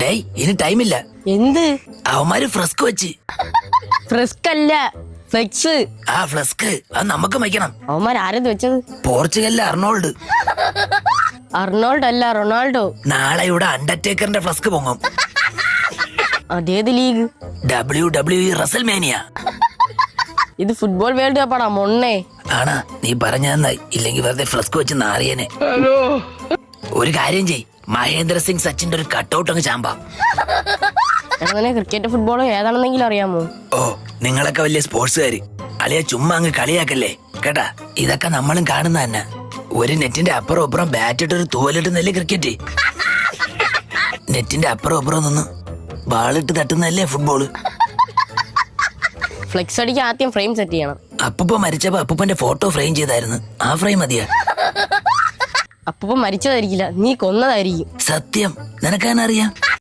ഡേയ് ഇനി ടൈമില്ല. എന്ത് അവന്മാര് ഫ്ലസ്ക് വെച്ച്. ഫ്രിസ്ക് അല്ല, ഫ്ലെക്സ്. ആ ഫ്ലസ്ക് അത് നമുക്ക് വയ്ക്കണം. അവന്മാരാരത് വെച്ചത്? പോർച്ചുഗലിലെ അർണോൾഡ്. അർണോൾഡ് അല്ല, റൊണാൾഡോ. നാളെ ഇവിടെ അണ്ടർടേക്കറിന്റെ ഫ്ലസ്ക് പൊങ്ങും. അതേത് ലീഗ്? WWE WrestleMania. ഇത് ഫുട്ബോൾ വേൾഡ് കപ്പാടാ മൊണ്ണേ. ആണാ? നീ പറഞ്ഞ നന്നായി. ഇല്ലെങ്കിൽ വെറുതെ ഫ്ലസ്ക് വെച്ച് നാറിയനെ. ഒരു കാര്യം ചെയ്, മഹേന്ദ്ര സിംഗ് സച്ചിന്റെ ഒരു കട്ടൗട്ട് അങ്ങ് ചാമ്പാ. അങ്ങനെ ക്രിക്കറ്റ് ഫുട്ബോളോ ഏതാണെന്നെങ്കിലും അറിയാമോ? ഓ, നിങ്ങളൊക്കെ വലിയ സ്പോർട്സുകാര്. അളിയ ചുമ്മാ അങ്ങ് കളിയാക്കല്ലേ കേട്ടാ. ഇതൊക്കെ നമ്മളും കാണുന്ന തന്നെ. ഒരു നെറ്റിന്റെ അപ്പുറം അപ്പുറം ബാറ്റ് ഇട്ടൊരു തോലിട്ടുന്നല്ലേ ക്രിക്കറ്റ്. നെറ്റിന്റെ അപ്പുറം അപ്പുറം നിന്ന് ബാളിട്ട് തട്ടുന്നല്ലേ ഫുട്ബോള്. ഫ്ലെക്സ് അടിക്കാൻ ആദ്യം ഫ്രെയിം സെറ്റ് ചെയ്യണം. അപ്പൂപ്പ മരിച്ചപ്പോ അപ്പൂപ്പന്റെ ഫോട്ടോ ഫ്രെയിം ചെയ്തായിരുന്നു. ആ ഫ്രെയിം മതിയാ. അപ്പൂപ്പ മരിച്ചതായിരിക്കില്ല, നീ കൊന്നതായിരിക്കും. സത്യം, നിനക്കാനറിയാം.